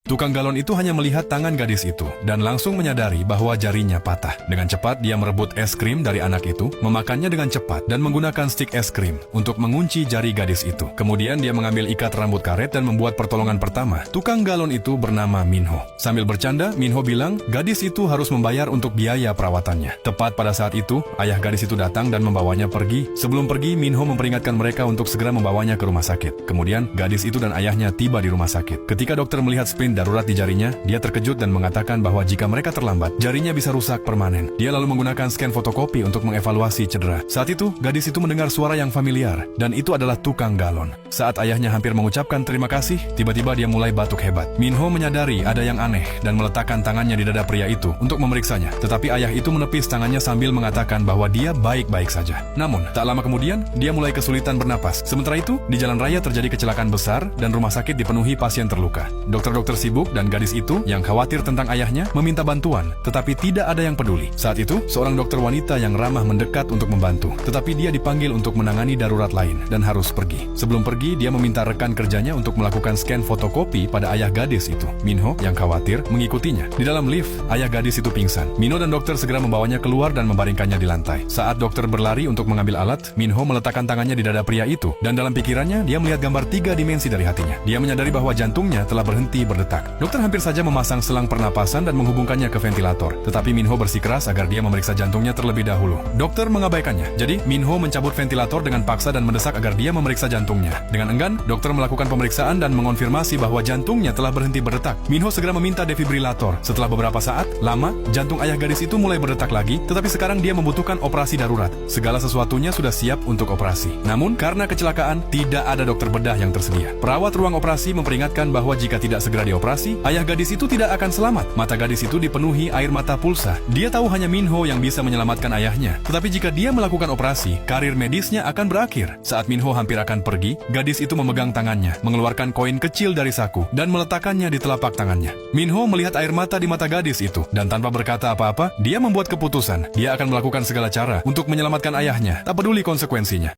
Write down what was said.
Tukang galon itu hanya melihat tangan gadis itu dan langsung menyadari bahwa jarinya patah. Dengan cepat dia merebut es krim dari anak itu, memakannya dengan cepat dan menggunakan stik es krim untuk mengunci jari gadis itu. Kemudian dia mengambil ikat rambut karet dan membuat pertolongan pertama. Tukang galon itu bernama Minho. Sambil bercanda, Minho bilang gadis itu harus membayar untuk biaya perawatannya. Tepat pada saat itu, ayah gadis itu datang dan membawanya pergi. Sebelum pergi, Minho memperingatkan mereka untuk segera membawanya ke rumah sakit. Kemudian, gadis itu dan ayahnya tiba di rumah sakit. Ketika dokter melihat sprint darurat di jarinya, dia terkejut dan mengatakan bahwa jika mereka terlambat, jarinya bisa rusak permanen. Dia lalu menggunakan scan fotokopi untuk mengevaluasi cedera. Saat itu, gadis itu mendengar suara yang familiar, dan itu adalah tukang galon. Saat ayahnya hampir mengucapkan terima kasih, tiba-tiba dia mulai batuk hebat. Minho menyadari ada yang aneh dan meletakkan tangannya di dada pria itu untuk memeriksanya. Tetapi ayah itu menepis tangannya sambil mengatakan bahwa dia baik-baik saja. Namun, tak lama kemudian, dia mulai kesulitan bernapas. Sementara itu, di jalan raya terjadi kecelakaan besar dan rumah sakit dipenuhi pasien terluka. Dokter-dokter sibuk dan gadis itu yang khawatir tentang ayahnya meminta bantuan, tetapi tidak ada yang peduli. Saat itu, seorang dokter wanita yang ramah mendekat untuk membantu, tetapi dia dipanggil untuk menangani darurat lain dan harus pergi. Sebelum pergi, dia meminta rekan kerjanya untuk melakukan scan fotokopi pada ayah gadis itu. Minho yang khawatir mengikutinya. Di dalam lift, ayah gadis itu pingsan. Minho dan dokter segera membawanya keluar dan membaringkannya di lantai. Saat dokter berlari untuk mengambil alat, Minho meletakkan tangannya di dada pria itu, dan dalam pikirannya dia melihat gambar 3 dimensi dari hatinya. Dia menyadari bahwa jantungnya telah berhenti berdetak. Dokter hampir saja memasang selang pernapasan dan menghubungkannya ke ventilator. Tetapi Minho bersikeras agar dia memeriksa jantungnya terlebih dahulu. Dokter mengabaikannya. Jadi, Minho mencabut ventilator dengan paksa dan mendesak agar dia memeriksa jantungnya. Dengan enggan, dokter melakukan pemeriksaan dan mengonfirmasi bahwa jantungnya telah berhenti berdetak. Minho segera meminta defibrilator. Setelah beberapa saat, lama, jantung ayah gadis itu mulai berdetak lagi, tetapi sekarang dia membutuhkan operasi darurat. Segala sesuatunya sudah siap untuk operasi. Namun, karena kecelakaan, tidak ada dokter bedah yang tersedia. Perawat ruang operasi memperingatkan bahwa jika tidak segera dioperasi, ayah gadis itu tidak akan selamat. Mata gadis itu dipenuhi air mata pulsa. Dia tahu hanya Minho yang bisa menyelamatkan ayahnya. Tetapi jika dia melakukan operasi, karir medisnya akan berakhir. Saat Minho hampir akan pergi, gadis itu memegang tangannya, mengeluarkan koin kecil dari saku, dan meletakkannya di telapak tangannya. Minho melihat air mata di mata gadis itu, dan tanpa berkata apa-apa, dia membuat keputusan. Dia akan melakukan segala cara untuk menyelamatkan ayahnya, tak peduli konsekuensinya.